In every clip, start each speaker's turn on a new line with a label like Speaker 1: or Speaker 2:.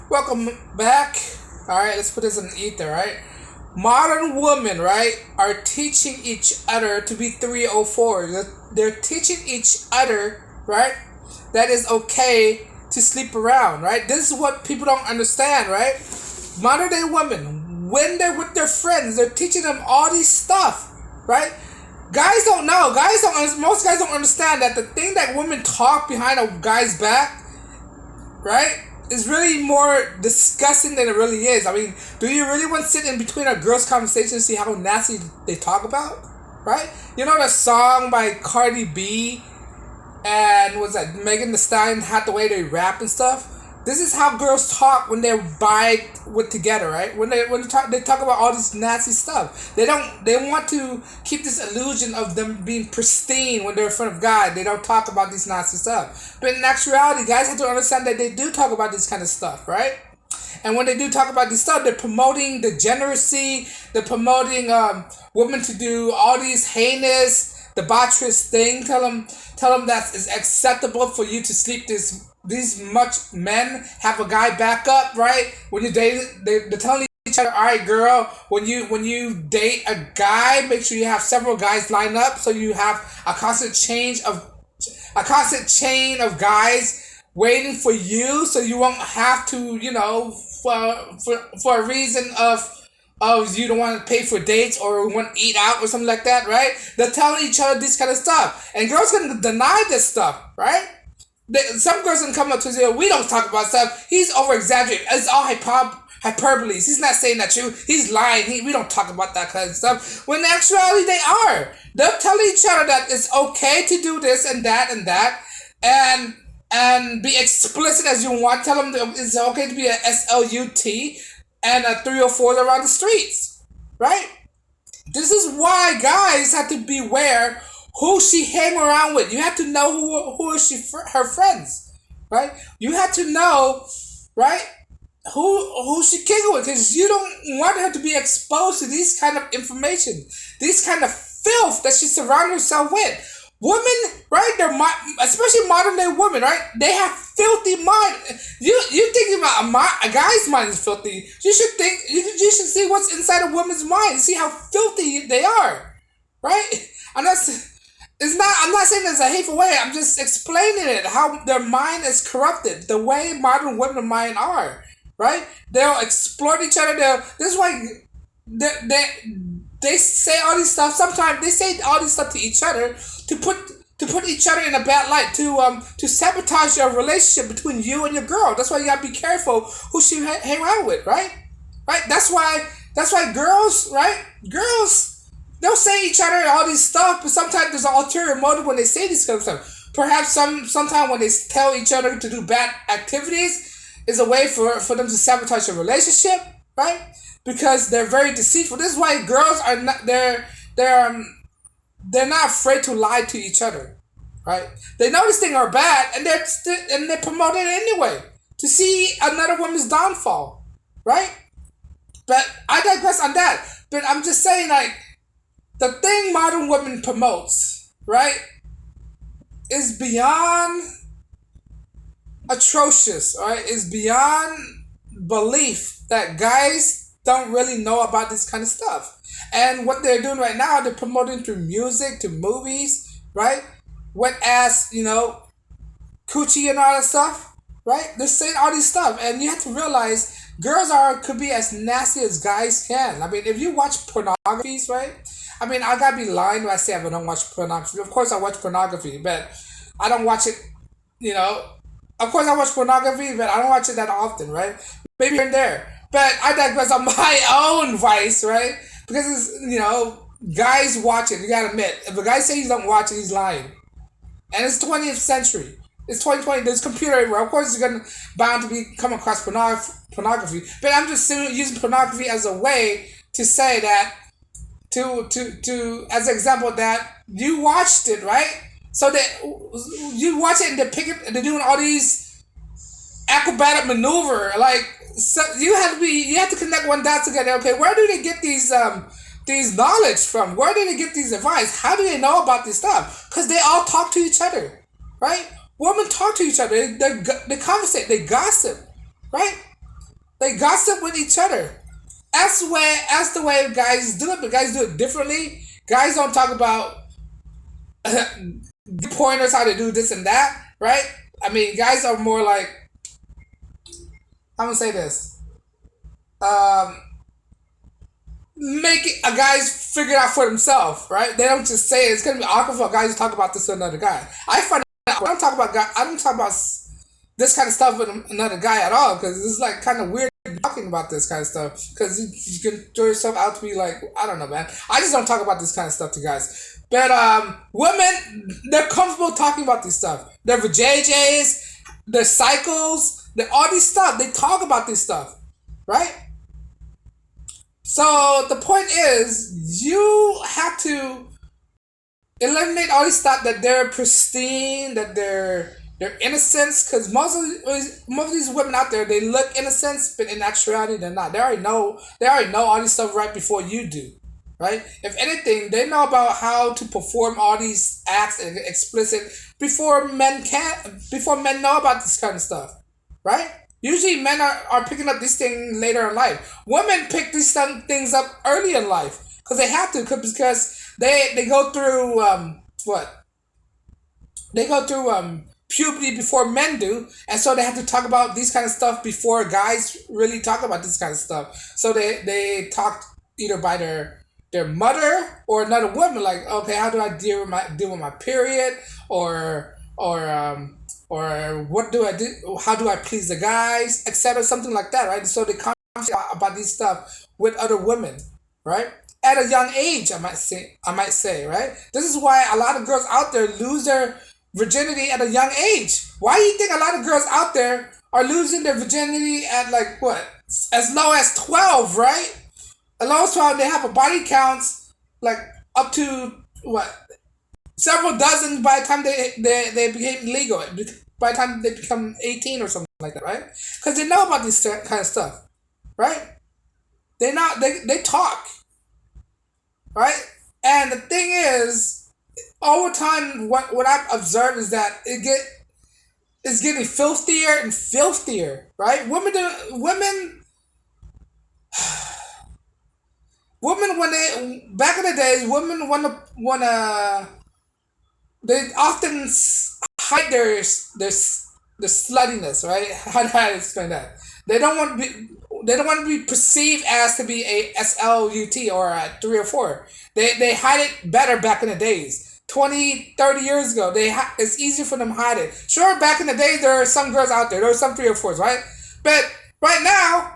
Speaker 1: Welcome back. All right, let's put this in the ether. Right, modern women, right, are teaching each other to be 304. They're teaching each other, right, that is okay to sleep around. Right, this is what people don't understand. Right, modern day women, when they're with their friends, they're teaching them all these stuff. Right, guys don't know. Guys don't. Most guys don't understand that the thing that women talk behind a guy's back, right, is really more disgusting than it really is. I mean, do you really want to sit in between a girl's conversation and see how nasty they talk about? Right? You know the song by Cardi B and was that Megan Thee Stallion had the way they rap and stuff? This is how girls talk when they're with together, right? When they talk about all this nasty stuff. They want to keep this illusion of them being pristine when they're in front of God. They don't talk about this nasty stuff. But in actuality, guys have to understand that they do talk about this kind of stuff, right? And when they do talk about this stuff, they're promoting degeneracy. They're promoting women to do all these heinous, debaucherous things. Tell them that it's acceptable for you to sleep these much men have a guy back up, right? When you date, they're telling each other, all right, girl, when you date a guy, make sure you have several guys lined up so you have a constant chain of guys waiting for you, so you won't have to, for a reason of you don't want to pay for dates or want to eat out or something like that, right? They're telling each other this kind of stuff, and girls can deny this stuff, right? Some girls can come up to say, we don't talk about stuff. He's over exaggerating. It's all hyperboles. He's not saying that true. He's lying. We don't talk about that kind of stuff. When in actuality, they are. They're telling each other that it's okay to do this and that and that, and be explicit as you want. Tell them that it's okay to be a SLUT and a 304 around the streets, right? This is why guys have to beware who she hang around with. You have to know who is her friends, right? You have to know, right, who she kicking with, because you don't want her to be exposed to these kind of information, these kind of filth that she surrounds herself with. Women, right? Especially modern day women, right? They have filthy mind. You thinking about a guy's mind is filthy. You should see what's inside a woman's mind. See how filthy they are, right? I'm not. It's not. I'm not saying it's a hateful way. I'm just explaining it how their mind is corrupted. The way modern women mind are, right? They'll exploit each other. This is why they say all these stuff. Sometimes they say all this stuff to each other to put each other in a bad light, to sabotage your relationship between you and your girl. That's why you gotta be careful who she hang around with, right? Right. That's why girls, right? Girls, they'll say each other all this stuff, but sometimes there's an ulterior motive when they say this kind of stuff. Perhaps sometimes when they tell each other to do bad activities is a way for them to sabotage a relationship, right? Because they're very deceitful. This is why girls are not they're not afraid to lie to each other, right? They know this thing are bad, and they promote it anyway to see another woman's downfall, right? But I digress on that. But I'm just saying, like, the thing modern women promotes, right, is beyond atrocious, right? Is beyond belief that guys don't really know about this kind of stuff. And what they're doing right now, they're promoting through music, to movies, right? Wet ass, coochie and all that stuff, right? They're saying all this stuff, and you have to realize girls could be as nasty as guys can. I mean, if you watch pornographies, right? I mean, I gotta be lying when I say I don't watch pornography. Of course, I watch pornography, but I don't watch it. You know, of course, I watch pornography, but I don't watch it that often, right? Maybe here and there. But I digress on my own vice, right? Because it's, guys watch it. You gotta admit, if a guy says he don't watch it, he's lying. And it's 20th century. It's 2020. There's computer everywhere. Of course, it's gonna bound to come across pornography. But I'm just using pornography as a way to say that to as an example that you watched it, right? So that you watch it and they're doing all these acrobatic maneuver, like, so you have to connect one dot together. Okay, where do they get these knowledge from? Where do they get these advice? How do they know about this stuff? Because they all talk to each other, right? Women talk to each other. They conversate. They gossip, right? They gossip with each other. That's the way guys do it, but guys do it differently. Guys don't talk about pointers how to do this and that, right? I mean, guys are more like, I'm gonna say this. Um, make it, a guy's figure it out for himself, right? They don't just say it. It's gonna be awkward for guys to talk about this to another guy. I find out when I don't talk about guy. I don't talk about this kind of stuff with another guy at all because it's like kind of weird talking about this kind of stuff because you can throw yourself out to be like, I don't know, man. I just don't talk about this kind of stuff to guys. But women, they're comfortable talking about this stuff. Their JJs, their cycles, all these stuff. They talk about this stuff, right? So the point is, you have to eliminate all these stuff that they're pristine, that they're innocence, because most of these women out there, they look innocent, but in actuality they're not. They already know all this stuff right before you do, right? If anything, they know about how to perform all these acts and explicit before men know about this kind of stuff, right? Usually men are picking up these things later in life. Women pick these things up early in life because they have to, because they go through what they go through puberty before men do, and so they have to talk about these kind of stuff before guys really talk about this kind of stuff. So they talk either by their mother or another woman, like, okay, how do I deal with my period, or what do I do? How do I please the guys, etc. Something like that, right? So they conversate about these stuff with other women, right? At a young age, I might say, right? This is why a lot of girls out there lose their virginity at a young age. Why do you think a lot of girls out there are losing their virginity at like what? As low as 12, right? As low as 12, they have a body counts like up to what? Several dozen by the time they became legal. By the time they become 18 or something like that, right? Because they know about this kind of stuff, right? They talk, right? And the thing is, over time, what I've observed is that it's getting filthier and filthier, right? Women when they back in the days, women wanna they often hide their sluttiness, right? How do I explain that? They don't want to be they don't want to be perceived as to be a SLUT or a 3 or 4. They hide it better back in the days. 20, 30 years ago, it's easier for them to hide it. Sure, back in the days, there are some girls out there. There are some 3 or 4s, right? But right now,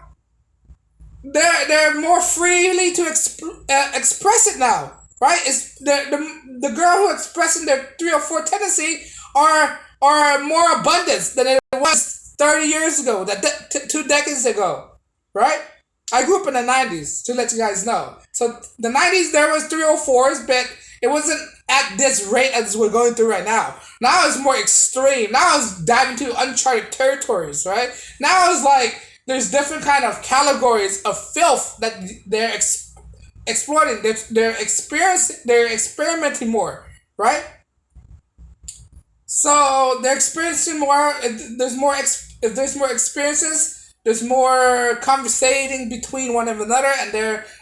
Speaker 1: they're more freely to express it now, right? It's the girl who expressing their 3 or 4 tendency are more abundant than it was 30 years ago, 2 decades ago, right? I grew up in the 90s, to let you guys know. So the 90s, there was 3 or 4s, but it wasn't at this rate as we're going through right now. Now it's more extreme. Now it's diving into uncharted territories, right? Now it's like there's different kind of categories of filth that they're exploiting. They're experimenting more, right? So they're experiencing more. If there's more experiences, there's more conversating between one another, and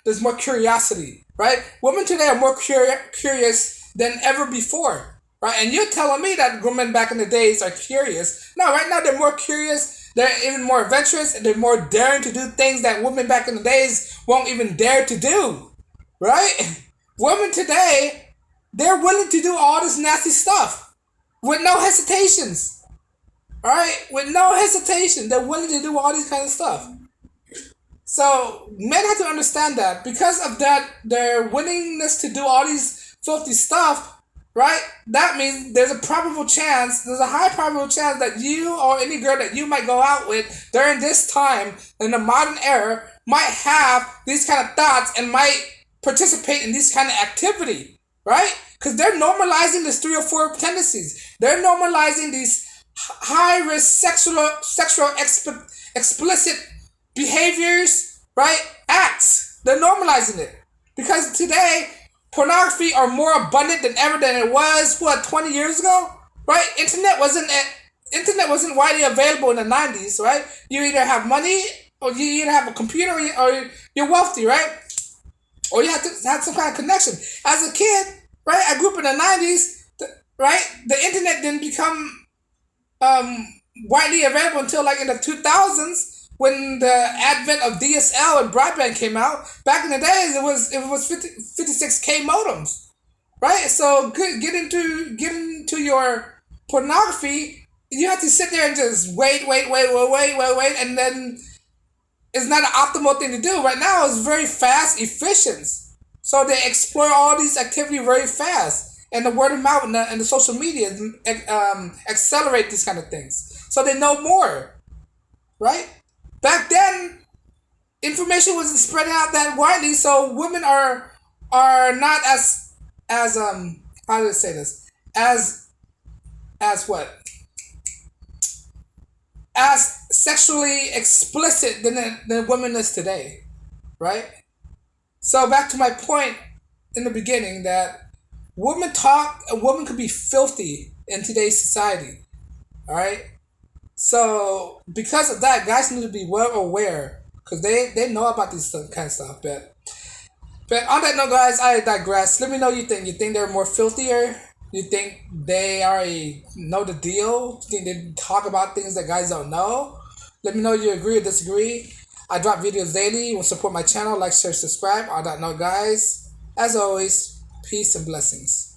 Speaker 1: there's more curiosity, right? Women today are more curious than ever before, right? And you're telling me that women back in the days are curious. No, right now they're more curious. They're even more adventurous, and they're more daring to do things that women back in the days won't even dare to do, right? Women today, they're willing to do all this nasty stuff with no hesitations, right? With no hesitation, they're willing to do all this kind of stuff. So men have to understand that because of that, their willingness to do all these filthy stuff, right? That means there's a high probable chance that you or any girl that you might go out with during this time in the modern era might have these kind of thoughts and might participate in this kind of activity, right? Because they're normalizing these 3 or 4 tendencies. They're normalizing these high risk sexual explicit behaviors, right? Acts. They're normalizing it because today pornography are more abundant than ever than it was 20 years ago, right? Internet wasn't widely available in the 90s, right? You either have money or you either have a computer, or you're wealthy, right? Or you have to have some kind of connection. As a kid, right? I grew up in the '90s, right? The internet didn't become um, widely available until like in the 2000s when the advent of DSL and broadband came out. Back in the days, it was 56K modems, right? So get into your pornography. You have to sit there and just wait, and then it's not an optimal thing to do. Right now, it's very fast, efficient. So they explore all these activity very fast, and the word of mouth and the social media accelerate these kind of things. So they know more, right? Back then, information wasn't spread out that widely, so women are not as how do I say this, as what, as sexually explicit than women is today, right? So back to my point in the beginning that a woman could be filthy in today's society. All right. So because of that, guys need to be well aware because they know about this kind of stuff. But on that note, guys, I digress. Let me know what you think. You think they're more filthier? You think they already know the deal? You think they talk about things that guys don't know? Let me know if you agree or disagree. I drop videos daily. You will support my channel, like, share, subscribe. On that note, guys, as always, peace and blessings.